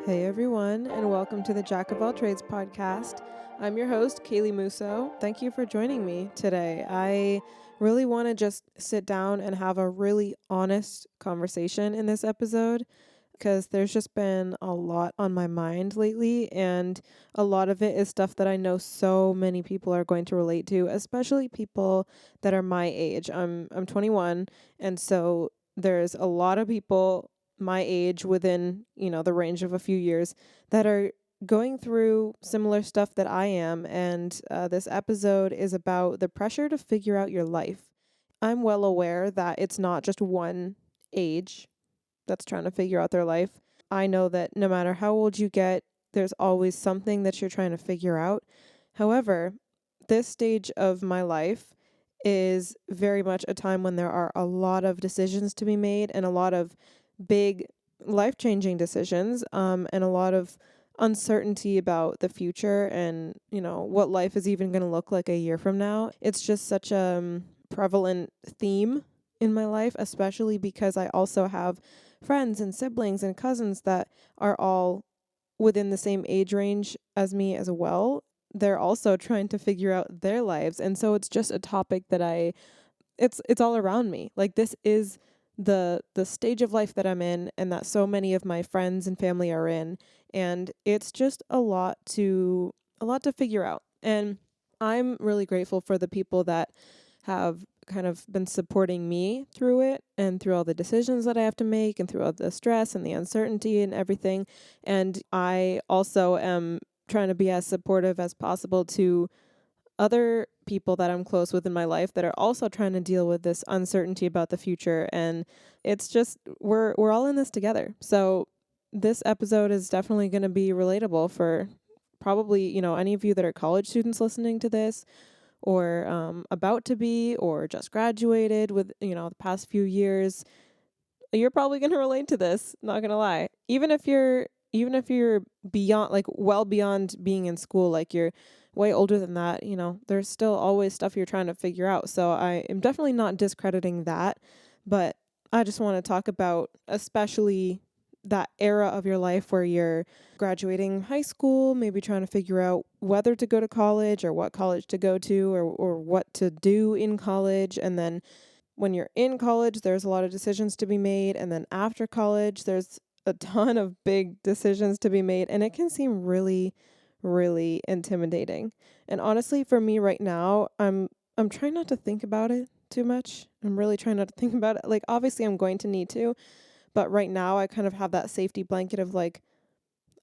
Hey everyone, and welcome to the Jack of All Trades podcast. I'm your host, Kaylee Musso. Thank you for joining me today. I really want to just sit down and have a really honest conversation in this episode because there's just been a lot on my mind lately, and a lot of it is stuff that I know so many people are going to relate to, especially people that are my age. I'm 21, and so there's a lot of people my age within, the range of a few years that are going through similar stuff that I am. And this episode is about the pressure to figure out your life. I'm well aware that it's not just one age that's trying to figure out their life. I know that no matter how old you get, there's always something that you're trying to figure out. However, this stage of my life is very much a time when there are a lot of decisions to be made and a lot of big life-changing decisions, and a lot of uncertainty about the future and, what life is even going to look like a year from now. It's just such a prevalent theme in my life, especially because I also have friends and siblings and cousins that are all within the same age range as me as well. They're also trying to figure out their lives. And so it's just a topic that it's all around me. Like, this is the stage of life that I'm in and that so many of my friends and family are in, and it's just a lot to figure out. And I'm really grateful for the people that have kind of been supporting me through it and through all the decisions that I have to make and through all the stress and the uncertainty and everything. And I also am trying to be as supportive as possible to other people that I'm close with in my life that are also trying to deal with this uncertainty about the future. And it's just, we're all in this together. So this episode is definitely going to be relatable for probably, any of you that are college students listening to this, or about to be, or just graduated with, the past few years. You're probably going to relate to this, not going to lie. Even if you're beyond, like, well beyond being in school, like you're way older than that, there's still always stuff you're trying to figure out. So I am definitely not discrediting that, but I just want to talk about especially that era of your life where you're graduating high school, maybe trying to figure out whether to go to college or what college to go to, or what to do in college. And then when you're in college, there's a lot of decisions to be made. And then after college, there's a ton of big decisions to be made. And it can seem really, really intimidating. And honestly, for me right now, I'm trying not to think about it too much. I'm really trying not to think about it. Like, obviously I'm going to need to, but right now I kind of have that safety blanket of, like,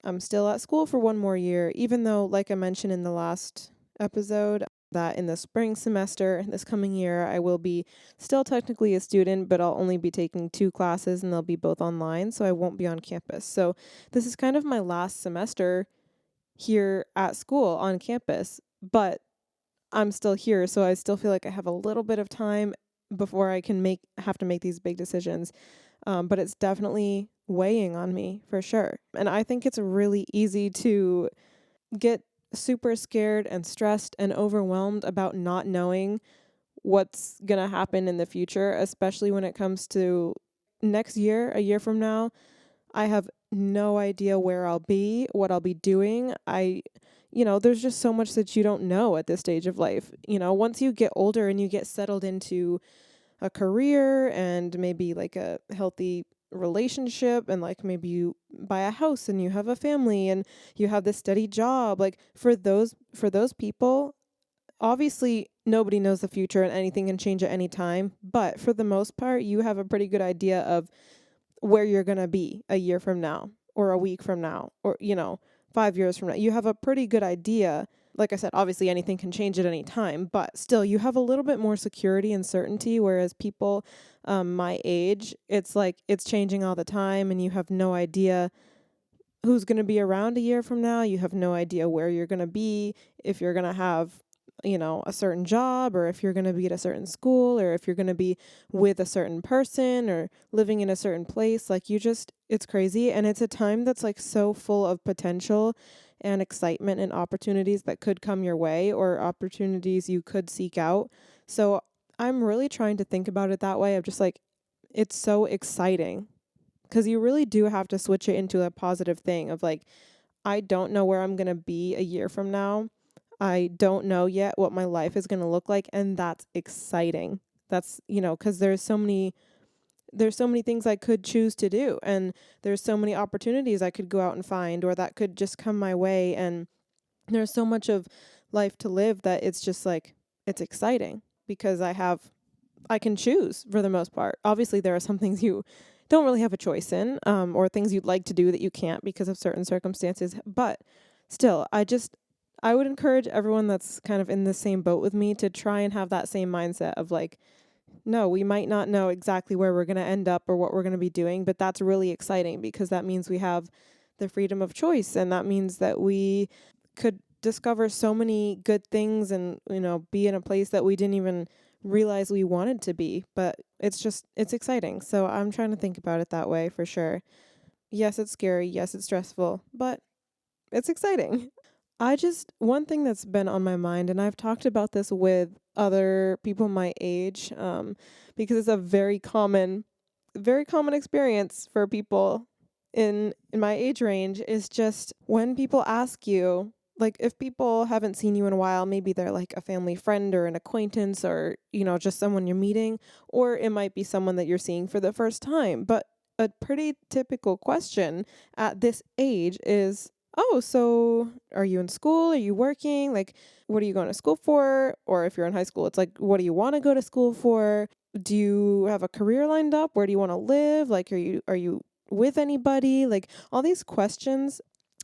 I'm still at school for one more year, even though, like I mentioned in the last episode, that in the spring semester this coming year, I will be still technically a student, but I'll only be taking 2 classes and they'll be both online, so I won't be on campus. So this is kind of my last semester here at school on campus, but I'm still here, so I still feel like I have a little bit of time before I can have to make these big decisions. But it's definitely weighing on me for sure. And I think it's really easy to get super scared and stressed and overwhelmed about not knowing what's going to happen in the future, especially when it comes to next year, a year from now. I have no idea where I'll be, what I'll be doing. There's just so much that you don't know at this stage of life. Once you get older and you get settled into a career and maybe like a healthy relationship, and like maybe you buy a house and you have a family and you have this steady job, like for those people, obviously nobody knows the future and anything can change at any time, but for the most part you have a pretty good idea of where you're going to be a year from now or a week from now, or 5 years from now. You have a pretty good idea. Like I said, obviously anything can change at any time, but still you have a little bit more security and certainty, whereas people my age, it's like it's changing all the time and you have no idea who's going to be around a year from now. You have no idea where you're going to be, if you're going to have, a certain job, or if you're going to be at a certain school, or if you're going to be with a certain person or living in a certain place. Like, it's crazy. And it's a time that's like so full of potential and excitement and opportunities that could come your way, or opportunities you could seek out. So I'm really trying to think about it that way, of just like, it's so exciting because you really do have to switch it into a positive thing of like, I don't know where I'm going to be a year from now. I don't know yet what my life is going to look like. And that's exciting. That's, because there's so many things I could choose to do. And there's so many opportunities I could go out and find, or that could just come my way. And there's so much of life to live that it's just like, it's exciting because I can choose for the most part. Obviously, there are some things you don't really have a choice in, or things you'd like to do that you can't because of certain circumstances. But still, I would encourage everyone that's kind of in the same boat with me to try and have that same mindset of like, no, we might not know exactly where we're going to end up or what we're going to be doing, but that's really exciting because that means we have the freedom of choice, and that means that we could discover so many good things and, be in a place that we didn't even realize we wanted to be. But it's exciting. So I'm trying to think about it that way for sure. Yes, it's scary. Yes, it's stressful, but it's exciting. One thing that's been on my mind, and I've talked about this with other people my age, because it's a very common experience for people in my age range, is just when people ask you, like if people haven't seen you in a while, maybe they're like a family friend or an acquaintance or, just someone you're meeting, or it might be someone that you're seeing for the first time. But a pretty typical question at this age is, oh, so are you in school? Are you working? Like, what are you going to school for? Or if you're in high school, it's like, what do you want to go to school for? Do you have a career lined up? Where do you want to live? Like, are you with anybody? Like, all these questions.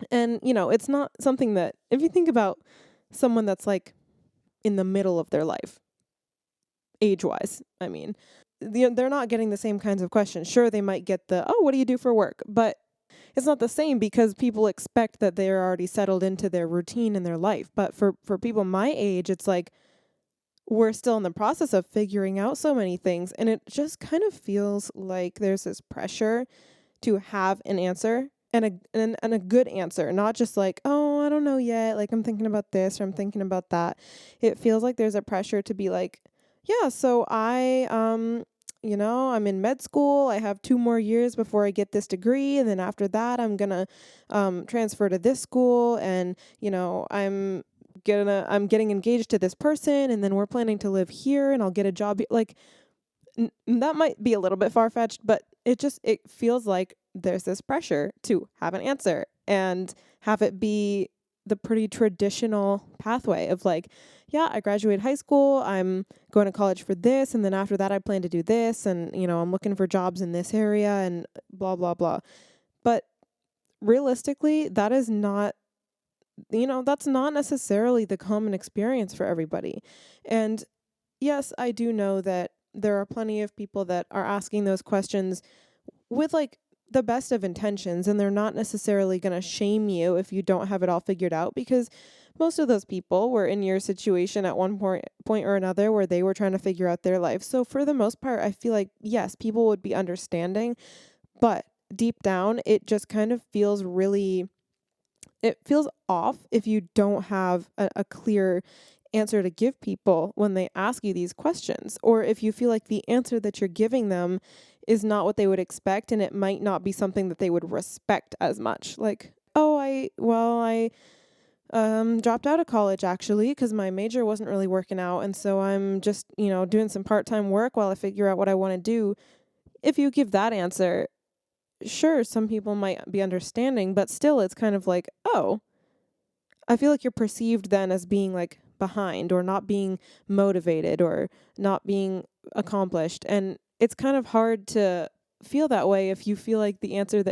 And, it's not something that, if you think about someone that's like in the middle of their life, age wise, I mean, they're not getting the same kinds of questions. Sure, they might get oh, what do you do for work? But it's not the same because people expect that they're already settled into their routine in their life. But for people my age, it's like we're still in the process of figuring out so many things. And it just kind of feels like there's this pressure to have an answer and a good answer, not just like, oh, I don't know yet. Like I'm thinking about this or I'm thinking about that. It feels like there's a pressure to be like, yeah, so I'm in med school. I have 2 more years before I get this degree. And then after that, I'm going to transfer to this school. And, I'm getting engaged to this person. And then we're planning to live here and I'll get a job. Like that might be a little bit far-fetched, but it feels like there's this pressure to have an answer and have it be the pretty traditional pathway of like, yeah, I graduated high school, I'm going to college for this, and then after that I plan to do this, and I'm looking for jobs in this area and blah blah blah. But realistically, that's not necessarily the common experience for everybody. And yes, I do know that there are plenty of people that are asking those questions with like the best of intentions, and they're not necessarily going to shame you if you don't have it all figured out, because most of those people were in your situation at one point or another where they were trying to figure out their life. So for the most part, I feel like yes, people would be understanding, but deep down it just kind of feels it feels off if you don't have a clear answer to give people when they ask you these questions, or if you feel like the answer that you're giving them is not what they would expect, and it might not be something that they would respect as much. Like, oh, I dropped out of college actually because my major wasn't really working out, and so I'm just, doing some part-time work while I figure out what I want to do. If you give that answer, sure, some people might be understanding, but still it's kind of like, oh, I feel like you're perceived then as being like behind or not being motivated or not being accomplished. And it's kind of hard to feel that way if you feel like the answer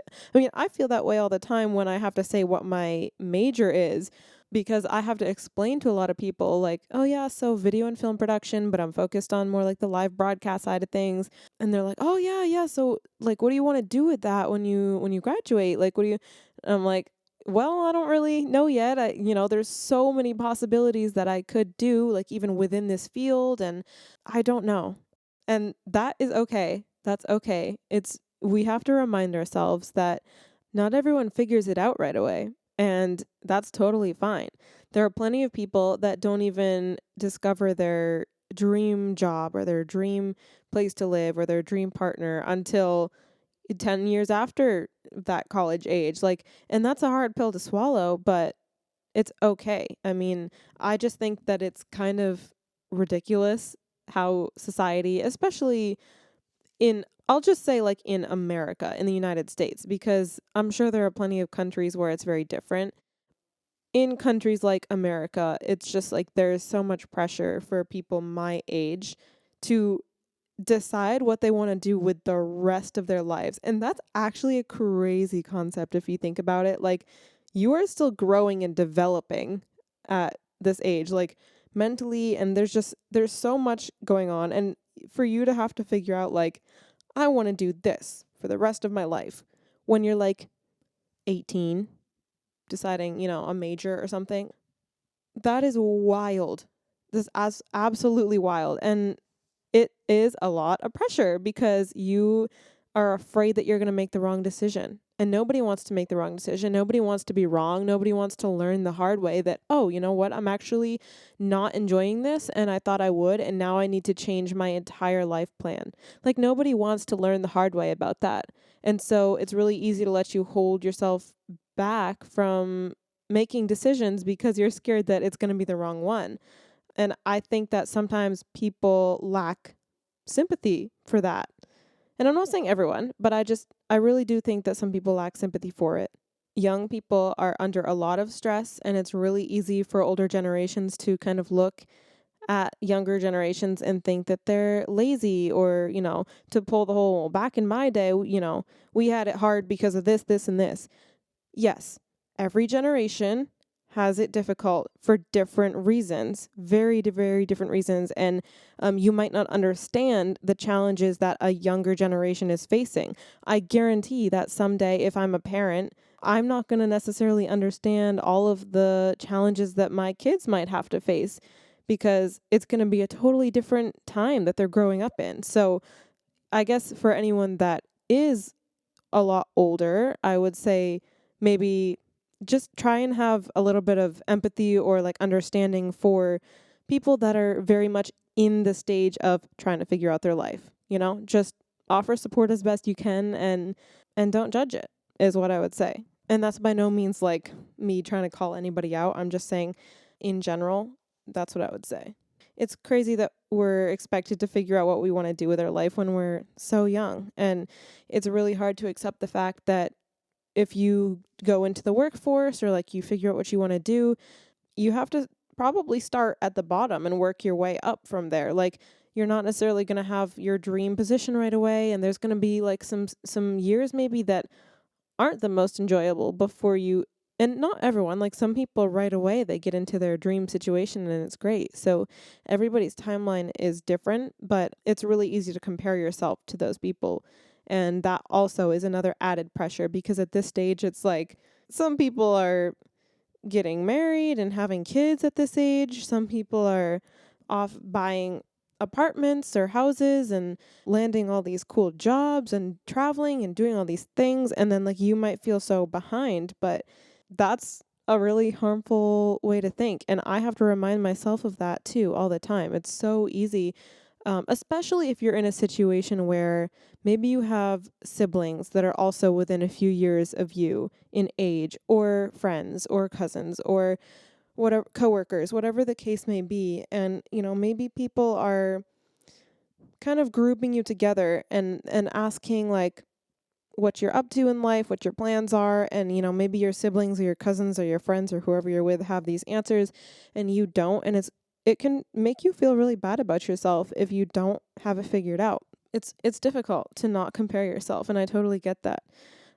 I feel that way all the time when I have to say what my major is, because I have to explain to a lot of people like, oh yeah, so video and film production, but I'm focused on more like the live broadcast side of things. And they're like, oh yeah, so like what do you want to do with that when you graduate? Like what do you I'm like, well, I don't really know yet. There's so many possibilities that I could do, like even within this field, and I don't know. And that is okay. That's okay. We have to remind ourselves that not everyone figures it out right away, and that's totally fine. There are plenty of people that don't even discover their dream job or their dream place to live or their dream partner until 10 years after that college age. Like, and that's a hard pill to swallow, but it's okay. I mean, I just think that it's kind of ridiculous how society, especially I'll just say like in America, in the United States, because I'm sure there are plenty of countries where it's very different. In countries like America, it's just like there's so much pressure for people my age to decide what they want to do with the rest of their lives. And that's actually a crazy concept if you think about it. Like, you are still growing and developing at this age, like mentally, and there's so much going on. And for you to have to figure out, like, I want to do this for the rest of my life when you're like 18, deciding, a major or something, that is wild. This is absolutely wild. And it is a lot of pressure because you are afraid that you're going to make the wrong decision. And nobody wants to make the wrong decision. Nobody wants to be wrong. Nobody wants to learn the hard way that, oh, you know what? I'm actually not enjoying this and I thought I would. And now I need to change my entire life plan. Like, nobody wants to learn the hard way about that. And so it's really easy to let you hold yourself back from making decisions because you're scared that it's going to be the wrong one. And I think that sometimes people lack sympathy for that. And I'm not saying everyone, but I really do think that some people lack sympathy for it. Young people are under a lot of stress, and it's really easy for older generations to kind of look at younger generations and think that they're lazy or, to pull the whole back in my day, we had it hard because of this, this, and this. Yes, every generation has it difficult for different reasons, very, very different reasons. And you might not understand the challenges that a younger generation is facing. I guarantee that someday, if I'm a parent, I'm not going to necessarily understand all of the challenges that my kids might have to face because it's going to be a totally different time that they're growing up in. So I guess for anyone that is a lot older, I would say maybe just try and have a little bit of empathy or like understanding for people that are very much in the stage of trying to figure out their life. Just offer support as best you can and don't judge it is what I would say. And that's by no means like me trying to call anybody out. I'm just saying in general, that's what I would say. It's crazy that we're expected to figure out what we want to do with our life when we're so young. And it's really hard to accept the fact that if you go into the workforce or like you figure out what you want to do, you have to probably start at the bottom and work your way up from there. Like, you're not necessarily going to have your dream position right away. And there's going to be like some years maybe that aren't the most enjoyable before you. And not everyone, like some people right away, they get into their dream situation and it's great. So everybody's timeline is different, but it's really easy to compare yourself to those people. And that also is another added pressure because at this stage, it's like some people are getting married and having kids at this age. Some people are off buying apartments or houses and landing all these cool jobs and traveling and doing all these things. And then like you might feel so behind, but that's a really harmful way to think. And I have to remind myself of that too all the time. It's so easy, especially if you're in a situation where maybe you have siblings that are also within a few years of you in age, or friends or cousins or whatever, coworkers, whatever the case may be. And, maybe people are kind of grouping you together and asking like, what you're up to in life, what your plans are, and maybe your siblings or your cousins or your friends or whoever you're with have these answers and you don't, and it can make you feel really bad about yourself if you don't have it figured out. It's difficult to not compare yourself, and I totally get that.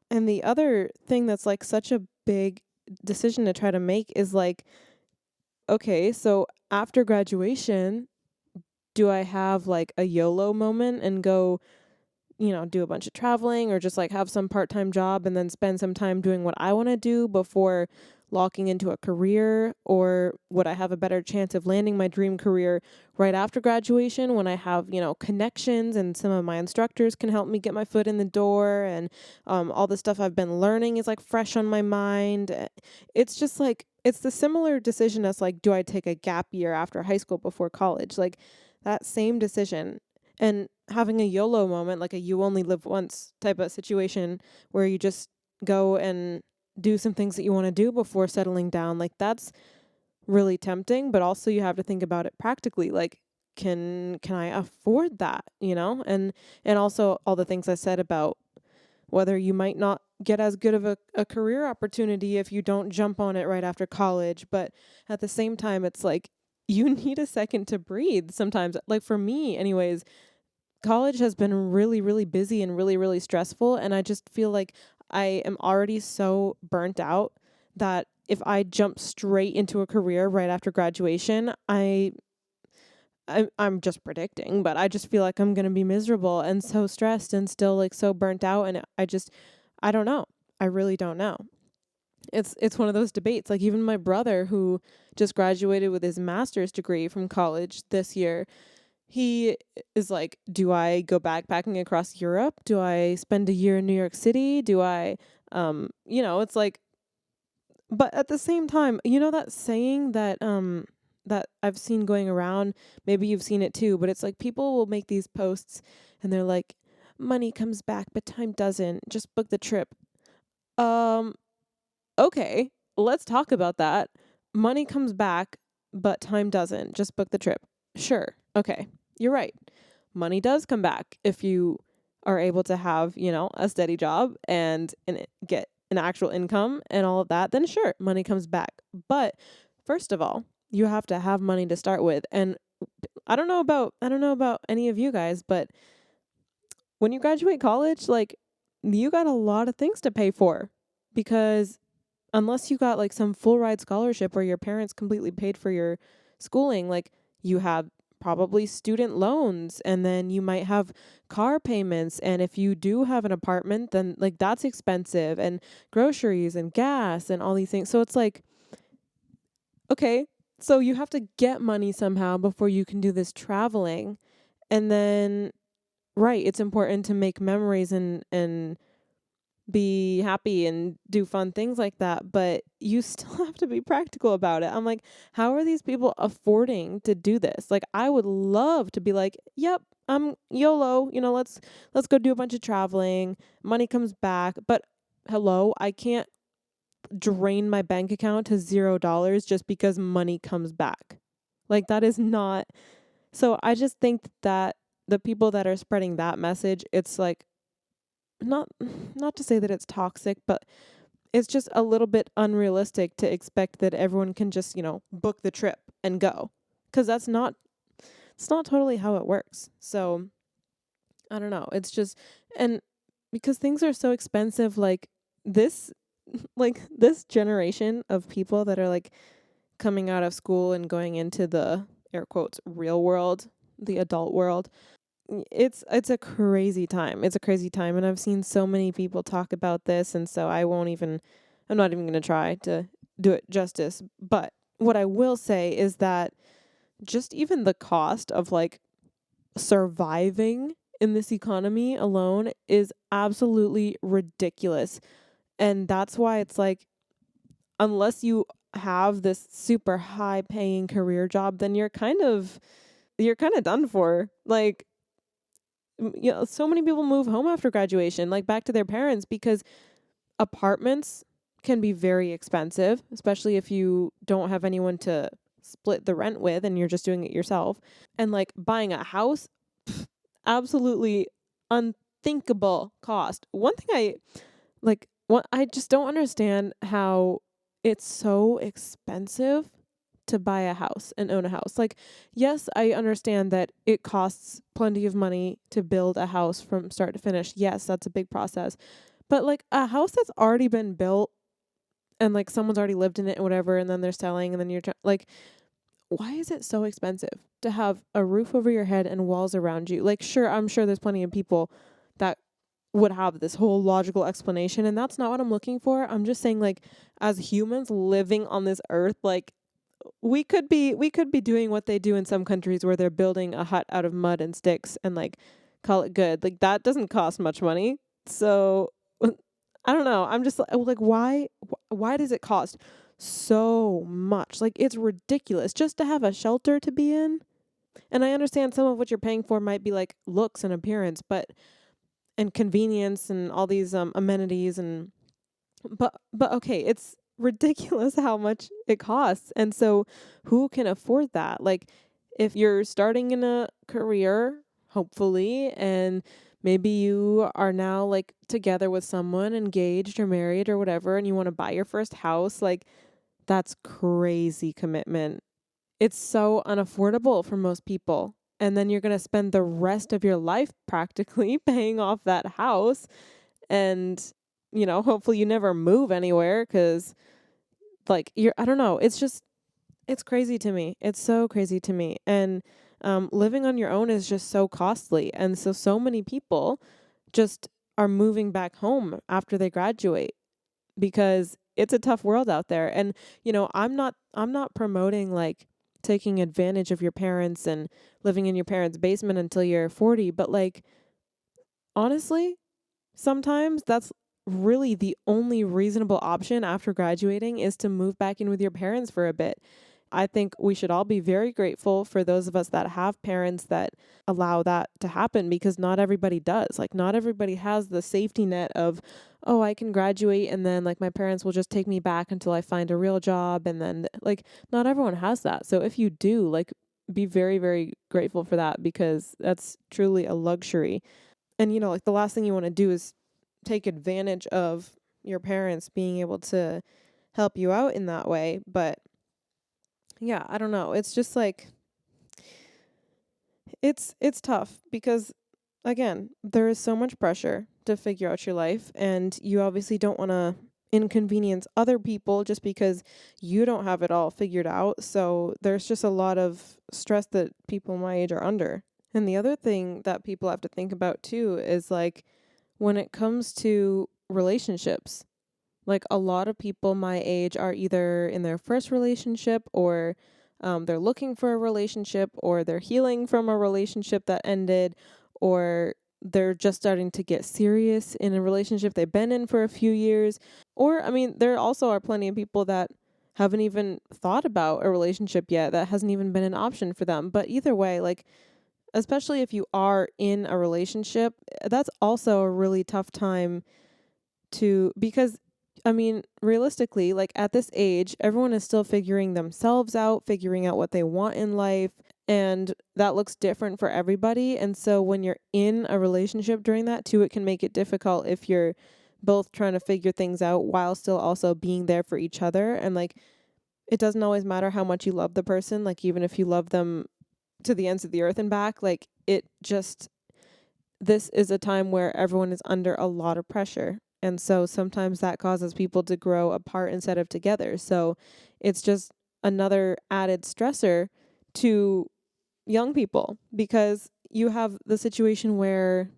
And the other thing that's like such a big decision to try to make is like, okay, so after graduation, do I have like a YOLO moment and go do a bunch of traveling or just like have some part-time job and then spend some time doing what I want to do before locking into a career? Or would I have a better chance of landing my dream career right after graduation when I have, connections and some of my instructors can help me get my foot in the door and all the stuff I've been learning is like fresh on my mind. It's just like, it's the similar decision as like, do I take a gap year after high school before college? Like that same decision. And having a YOLO moment, like a you only live once type of situation where you just go and do some things that you want to do before settling down. Like that's really tempting, but also you have to think about it practically. Like, can I afford that, And also all the things I said about whether you might not get as good of a career opportunity if you don't jump on it right after college. But at the same time, it's like you need a second to breathe sometimes. Like for me, anyways, college has been really, really busy and really, really stressful. And I just feel like I am already so burnt out that if I jump straight into a career right after graduation, I'm just predicting, but I just feel like I'm going to be miserable and so stressed and still like so burnt out. And I don't know. I really don't know. It's one of those debates. Like even my brother, who just graduated with his master's degree from college this year, he is like, do I go backpacking across Europe? Do I spend a year in New York City? Do I, it's like, but at the same time, that saying that I've seen going around, maybe you've seen it too, but it's like people will make these posts and they're like, money comes back, but time doesn't. Just book the trip. Um, okay, let's talk about that. Money comes back, but time doesn't. Just book the trip. Sure. Okay. You're right. Money does come back if you are able to have, a steady job and get an actual income and all of that, then sure, money comes back. But first of all, you have to have money to start with. And I don't know about any of you guys, but when you graduate college, like you got a lot of things to pay for because unless you got like some full ride scholarship where your parents completely paid for your schooling, like you have probably student loans and then you might have car payments. And if you do have an apartment, then like that's expensive and groceries and gas and all these things. So it's like, okay, so you have to get money somehow before you can do this traveling. And then, right, it's important to make memories and be happy and do fun things like that, but you still have to be practical about it. I'm like, how are these people affording to do this? Like, I would love to be like, yep, I'm YOLO, let's go do a bunch of traveling. Money comes back, but hello, I can't drain my bank account to $0 just because money comes back. Like that is not. So I just think that the people that are spreading that message, it's like not not to say that it's toxic, but it's just a little bit unrealistic to expect that everyone can just, book the trip and go. 'Cause it's not totally how it works. So, I don't know. It's just and because things are so expensive, like this this generation of people that are like coming out of school and going into the air quotes real world, the adult world, it's a crazy time. It's a crazy time, and I've seen so many people talk about this, and so I'm not even going to try to do it justice. But what I will say is that just even the cost of like surviving in this economy alone is absolutely ridiculous. And that's why it's like unless you have this super high paying career job, then you're kind of done for. Like so many people move home after graduation, like back to their parents, because apartments can be very expensive, especially if you don't have anyone to split the rent with and you're just doing it yourself. And like buying a house, absolutely unthinkable cost. One thing I just don't understand how it's so expensive to buy a house and own a house. Like, yes, I understand that it costs plenty of money to build a house from start to finish. Yes, that's a big process. But like a house that's already been built and like someone's already lived in it and whatever, and then they're selling and then like, why is it so expensive to have a roof over your head and walls around you? Like, sure, I'm sure there's plenty of people that would have this whole logical explanation, and that's not what I'm looking for. I'm just saying, like, as humans living on this earth, like we could be doing what they do in some countries where they're building a hut out of mud and sticks and like call it good. Like that doesn't cost much money. So I don't know. I'm just like why does it cost so much? Like it's ridiculous just to have a shelter to be in. And I understand some of what you're paying for might be like looks and appearance, and convenience and all these amenities but okay, it's ridiculous how much it costs. And so who can afford that? Like if you're starting in a career, hopefully, and maybe you are now like together with someone, engaged or married or whatever, and you want to buy your first house, like that's crazy commitment. It's so unaffordable for most people. And then you're going to spend the rest of your life practically paying off that house. And, hopefully you never move anywhere because, like, I don't know. It's crazy to me. It's so crazy to me. And living on your own is just so costly. And so many people just are moving back home after they graduate because it's a tough world out there. And, I'm not promoting like taking advantage of your parents and living in your parents' basement until you're 40, but like honestly, sometimes that's really the only reasonable option after graduating is to move back in with your parents for a bit. I think we should all be very grateful for those of us that have parents that allow that to happen because not everybody does. Like, not everybody has the safety net of, oh, I can graduate and then, like, my parents will just take me back until I find a real job. And then, like, not everyone has that. So if you do, like, be very, very grateful for that because that's truly a luxury. And, like, the last thing you want to do is take advantage of your parents being able to help you out in that way. But yeah, I don't know. It's just like it's tough because again, there is so much pressure to figure out your life and you obviously don't want to inconvenience other people just because you don't have it all figured out. So there's just a lot of stress that people my age are under. And the other thing that people have to think about too is like when it comes to relationships, like a lot of people my age are either in their first relationship or they're looking for a relationship or they're healing from a relationship that ended or they're just starting to get serious in a relationship they've been in for a few years. Or, I mean, there also are plenty of people that haven't even thought about a relationship yet. That hasn't even been an option for them. But either way, like, especially if you are in a relationship, that's also a really tough time because I mean, realistically, like at this age, everyone is still figuring themselves out, figuring out what they want in life, and that looks different for everybody. And so when you're in a relationship during that too, it can make it difficult if you're both trying to figure things out while still also being there for each other. And like, it doesn't always matter how much you love the person, like even if you love them to the ends of the earth and back, like this is a time where everyone is under a lot of pressure. And so sometimes that causes people to grow apart instead of together. So it's just another added stressor to young people because you have the situation where,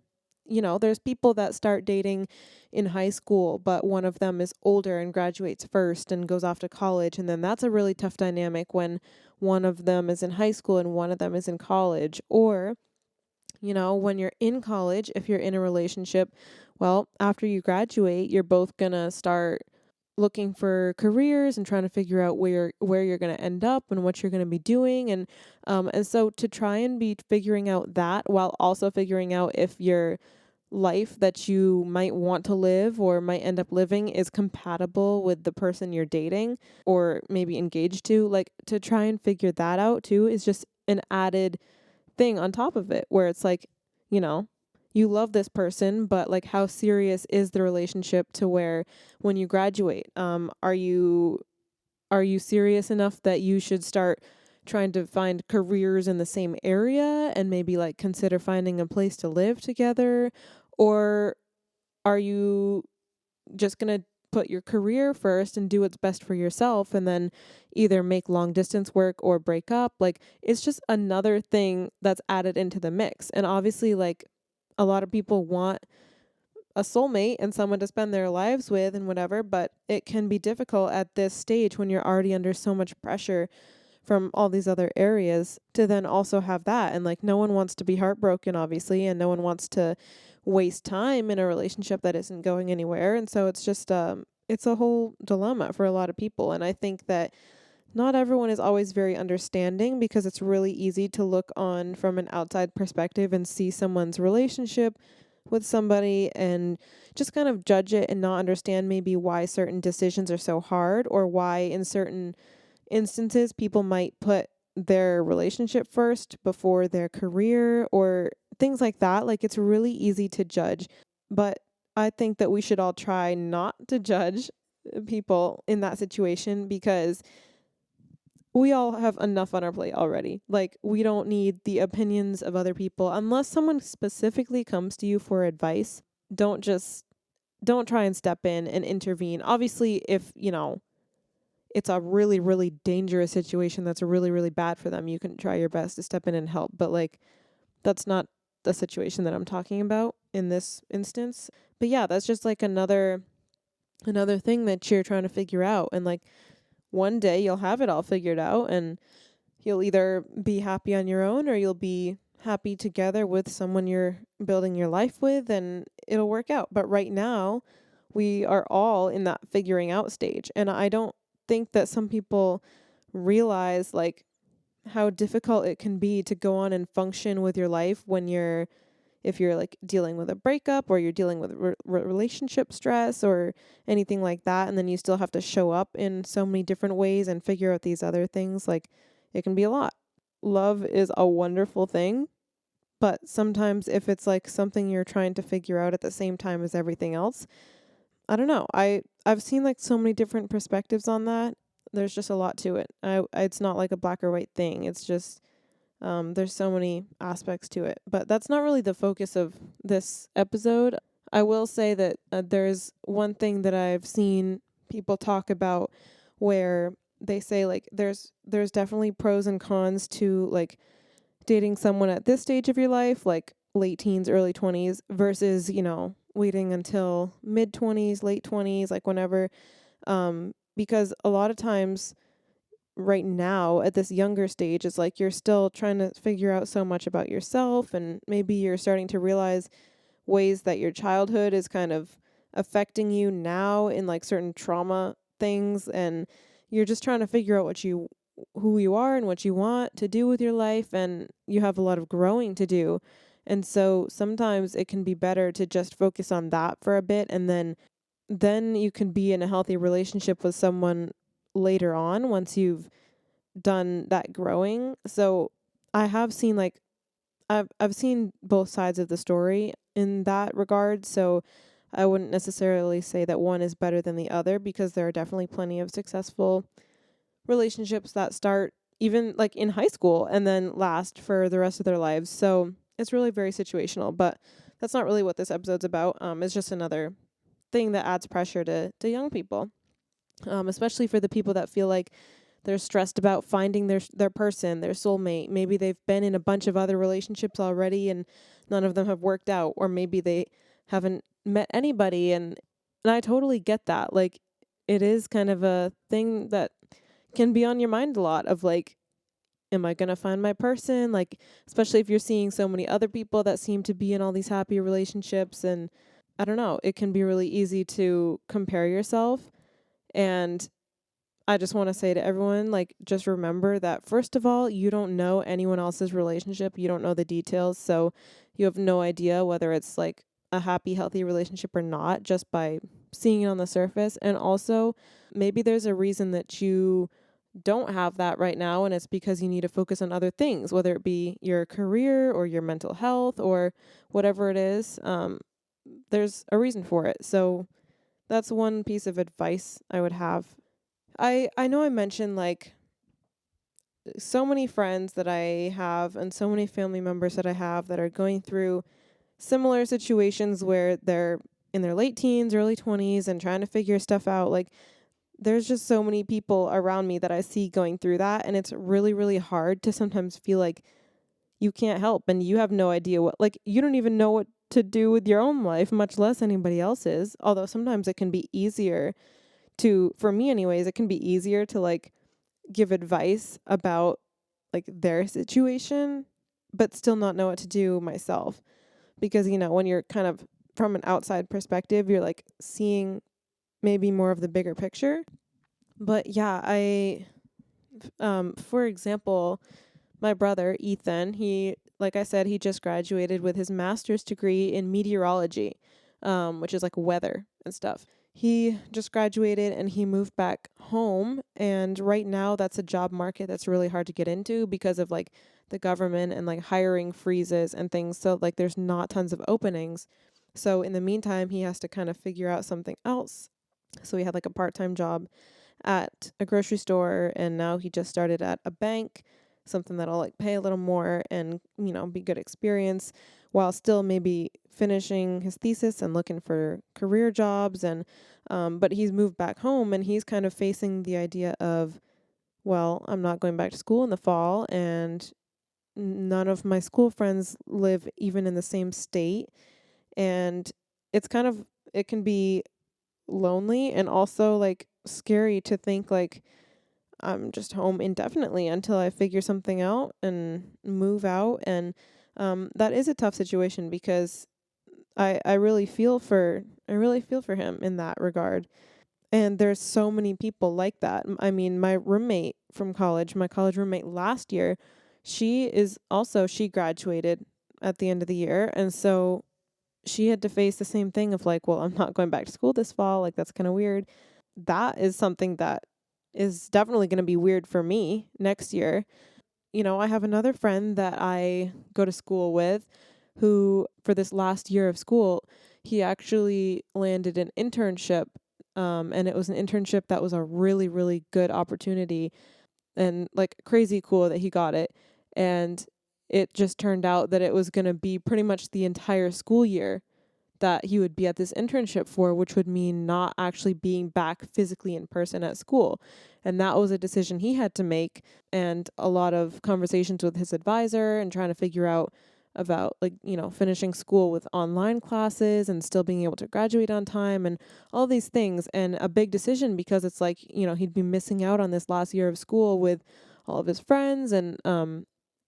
there's people that start dating in high school, but one of them is older and graduates first and goes off to college. And then that's a really tough dynamic when one of them is in high school and one of them is in college. Or when you're in college, if you're in a relationship, well, after you graduate, you're both gonna start looking for careers and trying to figure out where you're gonna end up and what you're gonna be doing. And so to try and be figuring out that while also figuring out if your life that you might want to live or might end up living is compatible with the person you're dating or maybe engaged to, like to try and figure that out too is just an added thing on top of it where it's like, you know, you love this person, but like how serious is the relationship to where when you graduate, are you serious enough that you should start trying to find careers in the same area and maybe like consider finding a place to live together? Or are you just going to put your career first and do what's best for yourself and then either make long distance work or break up? Like it's just another thing that's added into the mix. And obviously like a lot of people want a soulmate and someone to spend their lives with and whatever, but it can be difficult at this stage when you're already under so much pressure from all these other areas to then also have that. And like no one wants to be heartbroken, obviously, and no one wants to waste time in a relationship that isn't going anywhere. And so it's just it's a whole dilemma for a lot of people. And I think that not everyone is always very understanding, because it's really easy to look on from an outside perspective and see someone's relationship with somebody and just kind of judge it and not understand maybe why certain decisions are so hard, or why in certain instances people might put their relationship first before their career or things like that. Like, it's really easy to judge, but I think that we should all try not to judge people in that situation, because we all have enough on our plate already. Like, we don't need the opinions of other people unless someone specifically comes to you for advice. Don't try and step in and intervene. Obviously, if, it's a really, really dangerous situation that's really, really bad for them, you can try your best to step in and help. But like, that's not the situation that I'm talking about in this instance. But yeah, that's just like another thing that you're trying to figure out. And like, one day you'll have it all figured out, and you'll either be happy on your own, or you'll be happy together with someone you're building your life with, and it'll work out. But right now, we are all in that figuring out stage. And I don't think that some people realize like how difficult it can be to go on and function with your life when if you're like dealing with a breakup, or you're dealing with relationship stress or anything like that, and then you still have to show up in so many different ways and figure out these other things. Like, it can be a lot. Love is a wonderful thing, but sometimes if it's like something you're trying to figure out at the same time as everything else, I don't know. I've seen like so many different perspectives on that. There's just a lot to it. It's not like a black or white thing. It's just there's so many aspects to it. But that's not really the focus of this episode. I will say that there's one thing that I've seen people talk about, where they say like there's definitely pros and cons to like dating someone at this stage of your life, like late teens, early 20s, versus, waiting until mid 20s, late 20s, like whenever. Because a lot of times right now at this younger stage, it's like you're still trying to figure out so much about yourself, and maybe you're starting to realize ways that your childhood is kind of affecting you now in like certain trauma things, and you're just trying to figure out who you are and what you want to do with your life, and you have a lot of growing to do. And so sometimes it can be better to just focus on that for a bit, and then you can be in a healthy relationship with someone later on once you've done that growing. So I have seen like I've seen both sides of the story in that regard. So I wouldn't necessarily say that one is better than the other, because there are definitely plenty of successful relationships that start even like in high school and then last for the rest of their lives. So it's really very situational, but that's not really what this episode's about. It's just another thing that adds pressure to young people, especially for the people that feel like they're stressed about finding their person, their soulmate. Maybe they've been in a bunch of other relationships already and none of them have worked out, or maybe they haven't met anybody, and I totally get that. Like, it is kind of a thing that can be on your mind a lot, of like, am I going to find my person? Like, especially if you're seeing so many other people that seem to be in all these happy relationships, and I don't know, it can be really easy to compare yourself. And I just want to say to everyone, like, just remember that, first of all, you don't know anyone else's relationship. You don't know the details. So you have no idea whether it's like a happy, healthy relationship or not, just by seeing it on the surface. And also, maybe there's a reason that you don't have that right now, and it's because you need to focus on other things, whether it be your career or your mental health or whatever it is. There's a reason for it. So that's one piece of advice I would have. I know I mentioned like so many friends that I have and so many family members that I have that are going through similar situations where they're in their late teens, early 20s and trying to figure stuff out. Like, there's just so many people around me that I see going through that, and it's really, really hard to sometimes feel like you can't help and you have no idea like, you don't even know what to do with your own life, much less anybody else's. Although sometimes it can be easier for me anyways, it can be easier to like give advice about like their situation, but still not know what to do myself. Because, when you're kind of from an outside perspective, you're like seeing maybe more of the bigger picture. But yeah, For example, my brother, Ethan, like I said, he just graduated with his master's degree in meteorology, which is like weather and stuff. He just graduated and he moved back home. And right now, that's a job market that's really hard to get into because of like the government and like hiring freezes and things. So, like, there's not tons of openings. So, in the meantime, he has to kind of figure out something else. So, he had like a part time job at a grocery store, and now he just started at a bank, something that'll like pay a little more and, be good experience while still maybe finishing his thesis and looking for career jobs. And but he's moved back home and he's kind of facing the idea of, well, I'm not going back to school in the fall, and none of my school friends live even in the same state. And it can be lonely and also like scary to think like I'm just home indefinitely until I figure something out and move out. And that is a tough situation because I really feel for him in that regard. And there's so many people like that. I mean, my roommate from college, my college roommate last year, she graduated at the end of the year, and so she had to face the same thing of like, well, I'm not going back to school this fall. Like, that's kind of weird. That is something that is definitely going to be weird for me next year. I have another friend that I go to school with who, for this last year of school, he actually landed an internship. And it was an internship that was a really, really good opportunity and like crazy cool that he got it. And it just turned out that it was going to be pretty much the entire school year that he would be at this internship for, which would mean not actually being back physically in person at school. And that was a decision he had to make, and a lot of conversations with his advisor and trying to figure out about like, finishing school with online classes and still being able to graduate on time and all these things. And a big decision because it's like, he'd be missing out on this last year of school with all of his friends. And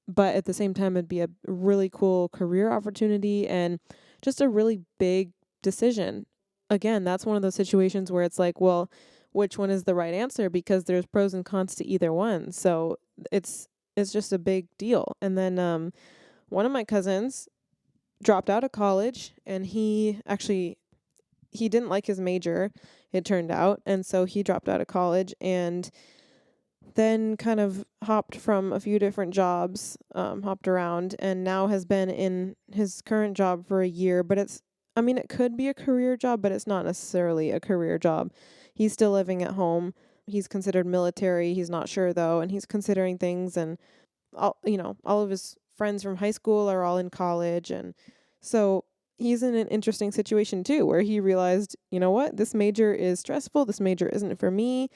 but at the same time, it'd be a really cool career opportunity and just a really big decision. Again, that's one of those situations where it's like, well, which one is the right answer? Because there's pros and cons to either one. So it's just a big deal. And then one of my cousins dropped out of college, and he didn't like his major, it turned out, and so he dropped out of college and then kind of hopped from a few different jobs, hopped around, and now has been in his current job for a year. But it could be a career job, but it's not necessarily a career job. He's still living at home. He's considered military. He's not sure though, and he's considering things. And all of his friends from high school are all in college, and so he's in an interesting situation too, where he realized, you know what, this major is stressful. This major isn't for me.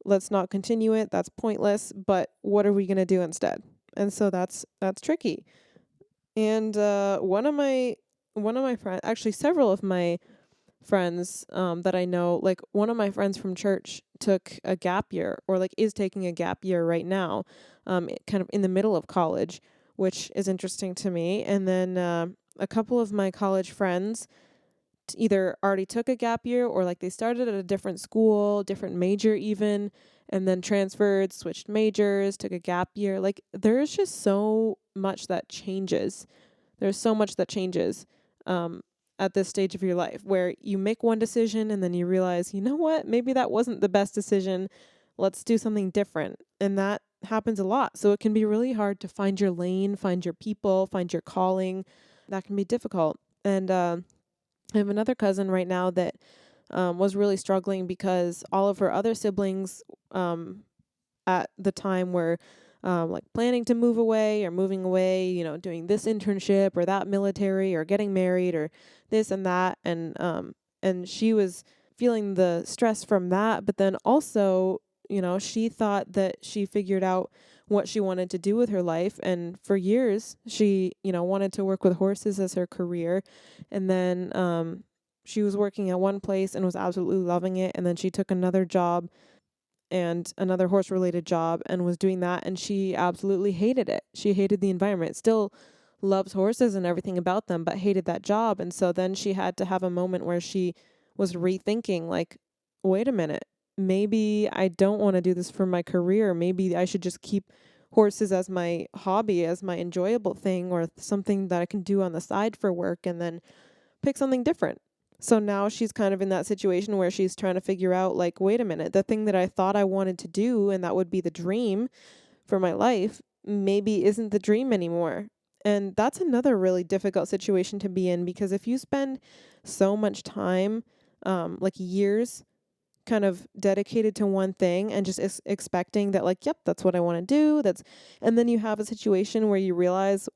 Let's not continue it. That's pointless. But what are we going to do instead? And so that's tricky. And one of my friends, actually several of my friends that I know, like one of my friends from church took a gap year, or like is taking a gap year right now, kind of in the middle of college, which is interesting to me. And then a couple of my college friends either already took a gap year, or like they started at a different school, different major even, and then transferred, switched majors, took a gap year. Like there's just so much that changes. There's so much that changes at this stage of your life, where you make one decision and then you realize, you know what, maybe that wasn't the best decision. Let's do something different. And that happens a lot. So it can be really hard to find your lane, find your people, find your calling. That can be difficult. And I have another cousin right now that was really struggling because all of her other siblings at the time were like planning to move away or moving away, doing this internship or that military or getting married or this and that. And she was feeling the stress from that. But then also, she thought that she figured out what she wanted to do with her life. And for years, she, wanted to work with horses as her career. And then she was working at one place and was absolutely loving it. And then she took another job and another horse related job and was doing that, and she absolutely hated it. She hated the environment. Still loves horses and everything about them, but hated that job. And so then she had to have a moment where she was rethinking, like, wait a minute, maybe I don't want to do this for my career. Maybe I should just keep horses as my hobby, as my enjoyable thing, or something that I can do on the side for work, and then pick something different. So now she's kind of in that situation where she's trying to figure out, like, wait a minute, the thing that I thought I wanted to do and that would be the dream for my life maybe isn't the dream anymore. And that's another really difficult situation to be in, because if you spend so much time, like years, kind of dedicated to one thing and just expecting that, like, yep, that's what I want to do. And then you have a situation where you realize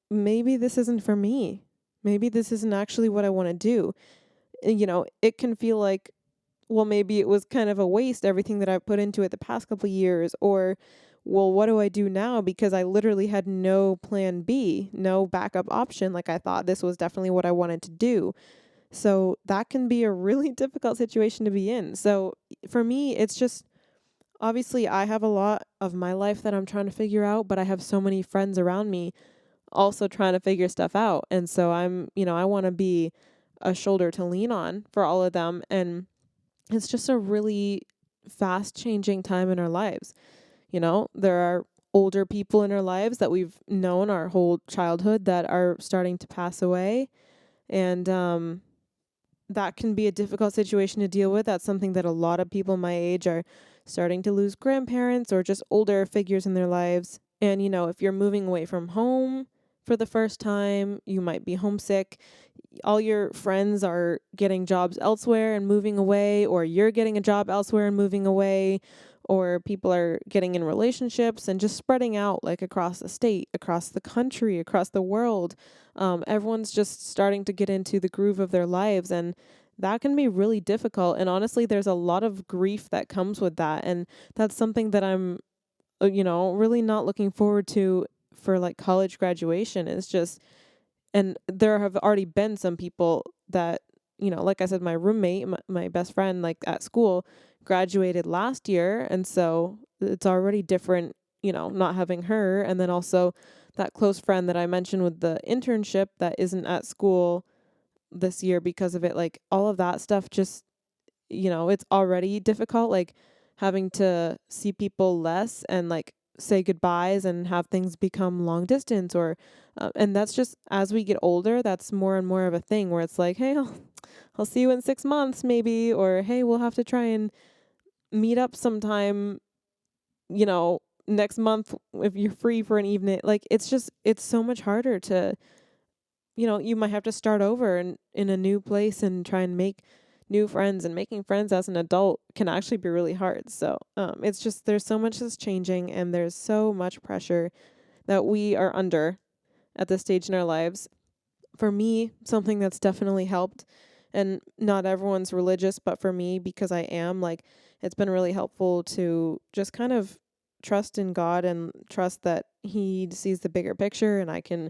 maybe this isn't for me. Maybe this isn't actually what I want to do. It can feel like, well, maybe it was kind of a waste, everything that I've put into it the past couple of years, or, well, what do I do now? Because I literally had no plan B, no backup option. Like, I thought this was definitely what I wanted to do. So that can be a really difficult situation to be in. So for me, it's just, obviously I have a lot of my life that I'm trying to figure out, but I have so many friends around me also trying to figure stuff out. And so I want to be a shoulder to lean on for all of them. And it's just a really fast changing time in our lives. There are older people in our lives that we've known our whole childhood that are starting to pass away. And that can be a difficult situation to deal with. That's something that a lot of people my age are starting to lose, grandparents or just older figures in their lives. And, if you're moving away from home for the first time, you might be homesick. All your friends are getting jobs elsewhere and moving away, or you're getting a job elsewhere and moving away, or people are getting in relationships and just spreading out, like, across the state, across the country, across the world. Everyone's just starting to get into the groove of their lives, and that can be really difficult. And honestly, there's a lot of grief that comes with that. And that's something that I'm, really not looking forward to for, like, college graduation. Is just, and there have already been some people that, like I said, my roommate, my best friend, like, at school, graduated last year. And so it's already different, not having her. And then also that close friend that I mentioned with the internship that isn't at school this year because of it. Like, all of that stuff just, it's already difficult, like having to see people less and, like, say goodbyes and have things become long distance, or and that's just, as we get older, that's more and more of a thing where it's like, hey, I'll see you in 6 months maybe, or hey, we'll have to try and meet up sometime, next month if you're free for an evening. Like, it's so much harder to, you might have to start over in a new place and try and make new friends, and making friends as an adult can actually be really hard. So it's just, there's so much that's changing, and there's so much pressure that we are under at this stage in our lives. For me, something that's definitely helped, and not everyone's religious, but for me, because I am, like, it's been really helpful to just kind of trust in God and trust that He sees the bigger picture, and I can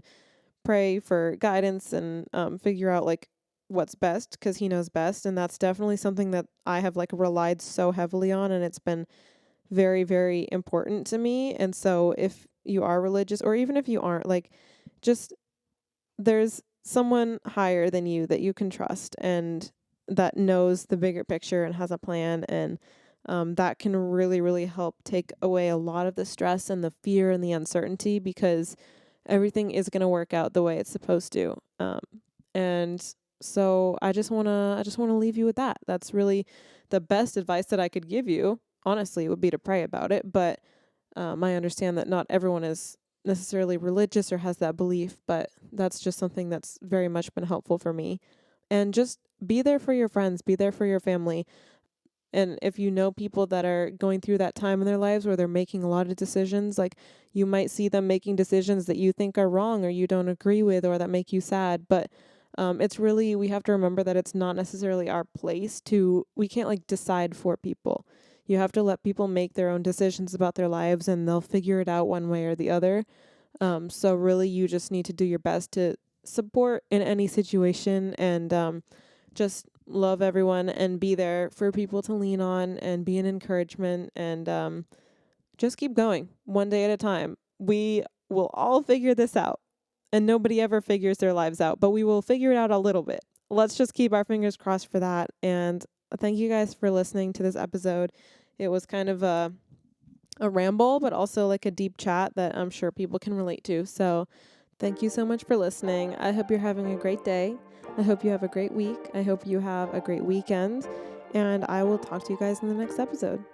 pray for guidance and figure out, like, what's best, because He knows best. And that's definitely something that I have, like, relied so heavily on, and it's been very, very important to me. And so if you are religious, or even if you aren't, like, just, there's someone higher than you that you can trust, and that knows the bigger picture and has a plan. And that can really, really help take away a lot of the stress and the fear and the uncertainty, because everything is going to work out the way it's supposed to. And so I just want to leave you with that. That's really the best advice that I could give you. Honestly, would be to pray about it. But I understand that not everyone is necessarily religious or has that belief, but that's just something that's very much been helpful for me. And just be there for your friends, be there for your family. And if you know people that are going through that time in their lives where they're making a lot of decisions, like, you might see them making decisions that you think are wrong or you don't agree with, or that make you sad. But it's really, we have to remember that it's not necessarily our place to, we can't, like, decide for people. You have to let people make their own decisions about their lives, and they'll figure it out one way or the other. So really, you just need to do your best to support in any situation, and just love everyone and be there for people to lean on and be an encouragement, and just keep going one day at a time. We will all figure this out, and nobody ever figures their lives out, but we will figure it out a little bit. Let's just keep our fingers crossed for that. And thank you guys for listening to this episode. It was kind of a ramble, but also like a deep chat that I'm sure people can relate to. So thank you so much for listening. I hope you're having a great day. I hope you have a great week. I hope you have a great weekend. And I will talk to you guys in the next episode.